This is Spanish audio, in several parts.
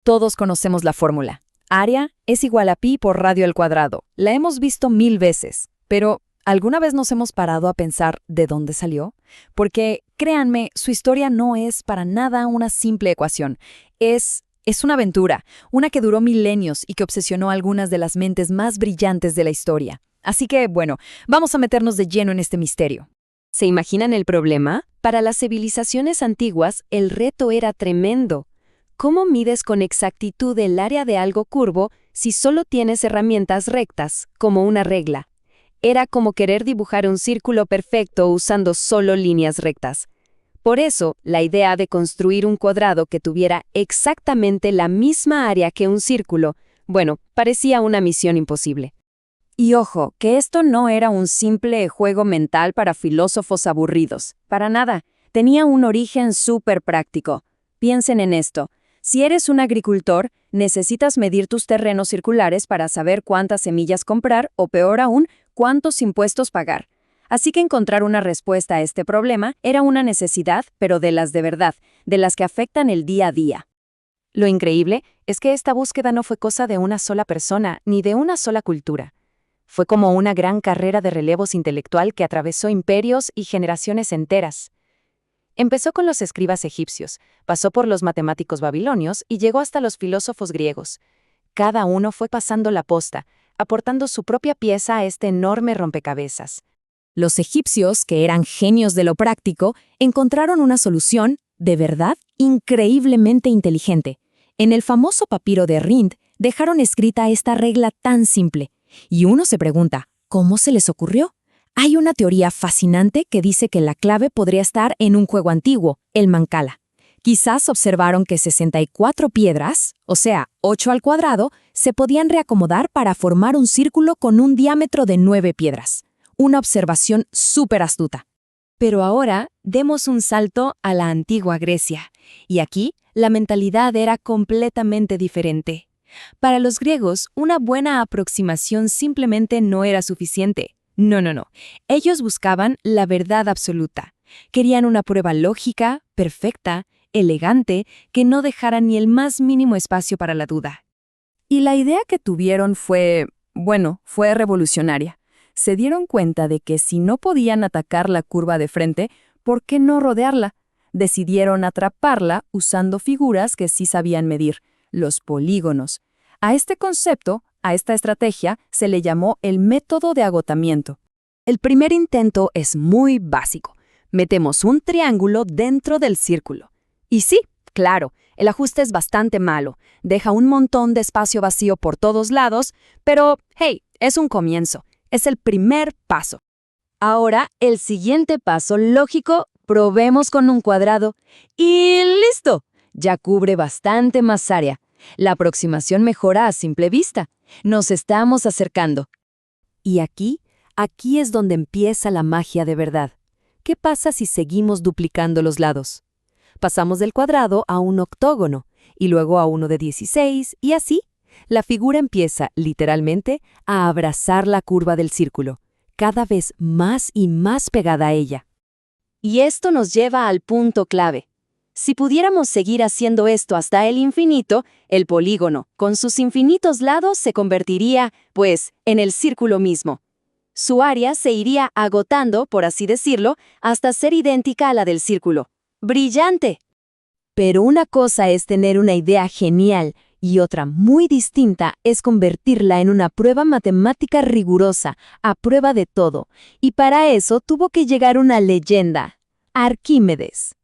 Todos conocemos la fórmula. Área es igual a pi por radio al cuadrado. La hemos visto 1000 veces, pero ¿alguna vez nos hemos parado a pensar de dónde salió? Porque, créanme, su historia no es para nada una simple ecuación. Es una aventura, una que duró milenios y que obsesionó a algunas de las mentes más brillantes de la historia. Así que, bueno, vamos a meternos de lleno en este misterio. ¿Se imaginan el problema? Para las civilizaciones antiguas, el reto era tremendo. ¿Cómo mides con exactitud el área de algo curvo si solo tienes herramientas rectas, como una regla? Era como querer dibujar un círculo perfecto usando solo líneas rectas. Por eso, la idea de construir un cuadrado que tuviera exactamente la misma área que un círculo, parecía una misión imposible. Y ojo, que esto no era un simple juego mental para filósofos aburridos. Para nada. Tenía un origen súper práctico. Piensen en esto. Si eres un agricultor, necesitas medir tus terrenos circulares para saber cuántas semillas comprar o, peor aún, cuántos impuestos pagar. Así que encontrar una respuesta a este problema era una necesidad, pero de las de verdad, de las que afectan el día a día. Lo increíble es que esta búsqueda no fue cosa de una sola persona ni de una sola cultura. Fue como una gran carrera de relevos intelectual que atravesó imperios y generaciones enteras. Empezó con los escribas egipcios, pasó por los matemáticos babilonios y llegó hasta los filósofos griegos. Cada uno fue pasando la posta, aportando su propia pieza a este enorme rompecabezas. Los egipcios, que eran genios de lo práctico, encontraron una solución, de verdad, increíblemente inteligente. En el famoso papiro de Rind dejaron escrita esta regla tan simple. Y uno se pregunta, ¿cómo se les ocurrió? Hay una teoría fascinante que dice que la clave podría estar en un juego antiguo, el Mancala. Quizás observaron que 64 piedras, o sea, 8 al cuadrado, se podían reacomodar para formar un círculo con un diámetro de 9 piedras. Una observación súper astuta. Pero ahora demos un salto a la antigua Grecia, y aquí la mentalidad era completamente diferente. Para los griegos, una buena aproximación simplemente no era suficiente. No. Ellos buscaban la verdad absoluta. Querían una prueba lógica, perfecta, elegante, que no dejara ni el más mínimo espacio para la duda. Y la idea que tuvieron fue revolucionaria. Se dieron cuenta de que si no podían atacar la curva de frente, ¿por qué no rodearla? Decidieron atraparla usando figuras que sí sabían medir, los polígonos. A este concepto, a esta estrategia, se le llamó el método de agotamiento. El primer intento es muy básico. Metemos un triángulo dentro del círculo. Y sí, claro, el ajuste es bastante malo. Deja un montón de espacio vacío por todos lados, pero, hey, es un comienzo. Es el primer paso. Ahora, el siguiente paso lógico, probemos con un cuadrado. ¡Y listo! Ya cubre bastante más área. La aproximación mejora a simple vista. Nos estamos acercando. Y aquí es donde empieza la magia de verdad. ¿Qué pasa si seguimos duplicando los lados? Pasamos del cuadrado a un octógono, y luego a uno de 16, y así. La figura empieza, literalmente, a abrazar la curva del círculo, cada vez más y más pegada a ella. Y esto nos lleva al punto clave. Si pudiéramos seguir haciendo esto hasta el infinito, el polígono, con sus infinitos lados, se convertiría, en el círculo mismo. Su área se iría agotando, por así decirlo, hasta ser idéntica a la del círculo. ¡Brillante! Pero una cosa es tener una idea genial y otra muy distinta es convertirla en una prueba matemática rigurosa, a prueba de todo. Y para eso tuvo que llegar una leyenda, Arquímedes.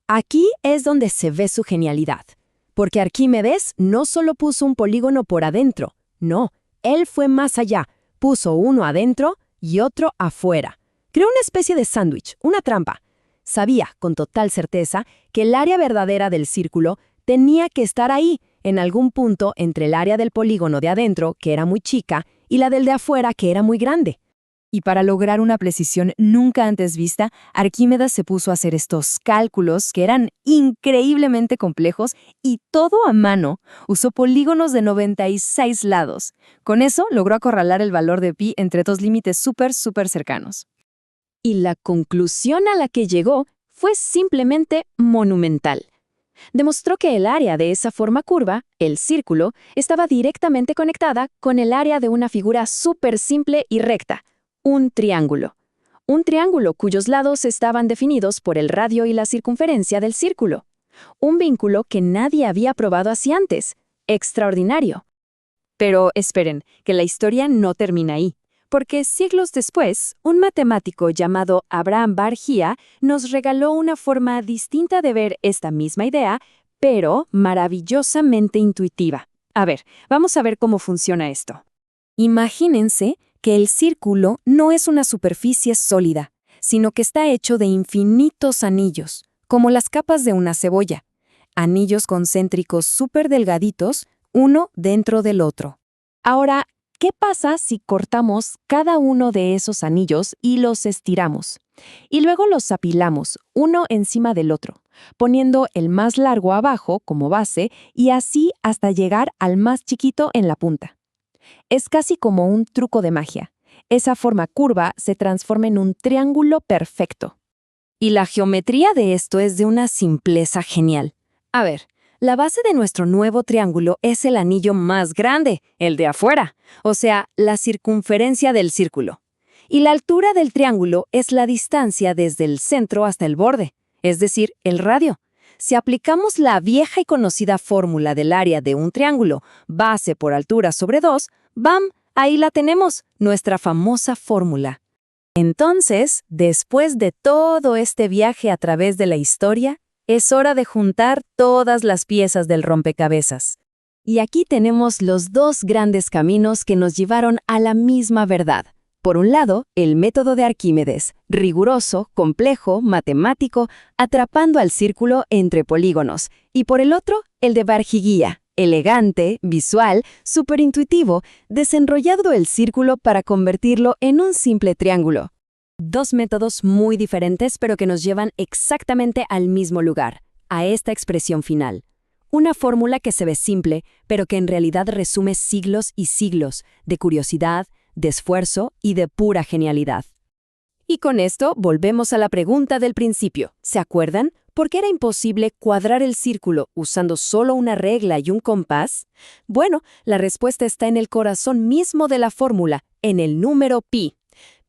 Aquí es donde se ve su genialidad, porque Arquímedes no solo puso un polígono por adentro, no, él fue más allá, puso uno adentro y otro afuera. Creó una especie de sándwich, una trampa. Sabía, con total certeza, que el área verdadera del círculo tenía que estar ahí, en algún punto entre el área del polígono de adentro, que era muy chica, y la del de afuera, que era muy grande. Y para lograr una precisión nunca antes vista, Arquímedes se puso a hacer estos cálculos que eran increíblemente complejos y todo a mano. Usó polígonos de 96 lados. Con eso logró acorralar el valor de pi entre dos límites súper cercanos. Y la conclusión a la que llegó fue simplemente monumental. Demostró que el área de esa forma curva, el círculo, estaba directamente conectada con el área de una figura súper simple y recta, un triángulo. Un triángulo cuyos lados estaban definidos por el radio y la circunferencia del círculo. Un vínculo que nadie había probado así antes. Extraordinario. Pero esperen, que la historia no termina ahí, porque siglos después, un matemático llamado Abraham Bar Hia nos regaló una forma distinta de ver esta misma idea, pero maravillosamente intuitiva. A ver, vamos a ver cómo funciona esto. Imagínense que el círculo no es una superficie sólida, sino que está hecho de infinitos anillos, como las capas de una cebolla. Anillos concéntricos súper delgaditos, uno dentro del otro. Ahora, ¿qué pasa si cortamos cada uno de esos anillos y los estiramos? Y luego los apilamos, uno encima del otro, poniendo el más largo abajo como base y así hasta llegar al más chiquito en la punta. Es casi como un truco de magia. Esa forma curva se transforma en un triángulo perfecto. Y la geometría de esto es de una simpleza genial. A ver, la base de nuestro nuevo triángulo es el anillo más grande, el de afuera, o sea, la circunferencia del círculo. Y la altura del triángulo es la distancia desde el centro hasta el borde, es decir, el radio. Si aplicamos la vieja y conocida fórmula del área de un triángulo, base por altura sobre 2, ¡bam! Ahí la tenemos, nuestra famosa fórmula. Entonces, después de todo este viaje a través de la historia, es hora de juntar todas las piezas del rompecabezas. Y aquí tenemos los dos grandes caminos que nos llevaron a la misma verdad. Por un lado, el método de Arquímedes, riguroso, complejo, matemático, atrapando al círculo entre polígonos. Y por el otro, el de Barjigía, elegante, visual, superintuitivo, desenrollando el círculo para convertirlo en un simple triángulo. Dos métodos muy diferentes, pero que nos llevan exactamente al mismo lugar, a esta expresión final. Una fórmula que se ve simple, pero que en realidad resume siglos y siglos de curiosidad, de esfuerzo y de pura genialidad. Y con esto volvemos a la pregunta del principio. ¿Se acuerdan? ¿Por qué era imposible cuadrar el círculo usando solo una regla y un compás? Bueno, la respuesta está en el corazón mismo de la fórmula, en el número pi.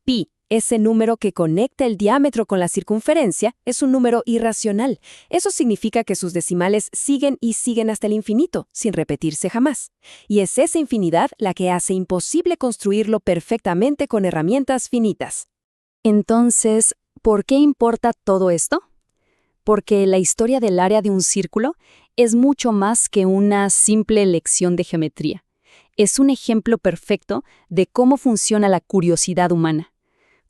Pi, ese número que conecta el diámetro con la circunferencia, es un número irracional. Eso significa que sus decimales siguen y siguen hasta el infinito, sin repetirse jamás. Y es esa infinidad la que hace imposible construirlo perfectamente con herramientas finitas. Entonces, ¿por qué importa todo esto? Porque la historia del área de un círculo es mucho más que una simple lección de geometría. Es un ejemplo perfecto de cómo funciona la curiosidad humana.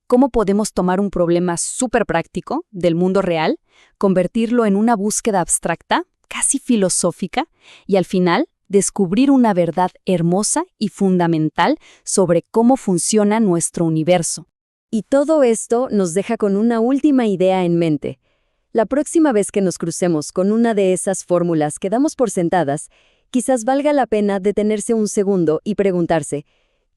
Cómo podemos tomar un problema súper práctico del mundo real, convertirlo en una búsqueda abstracta, casi filosófica, y al final descubrir una verdad hermosa y fundamental sobre cómo funciona nuestro universo. Y todo esto nos deja con una última idea en mente. La próxima vez que nos crucemos con una de esas fórmulas que damos por sentadas, quizás valga la pena detenerse un segundo y preguntarse,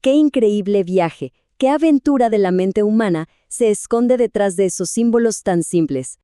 ¿qué increíble viaje, qué aventura de la mente humana se esconde detrás de esos símbolos tan simples?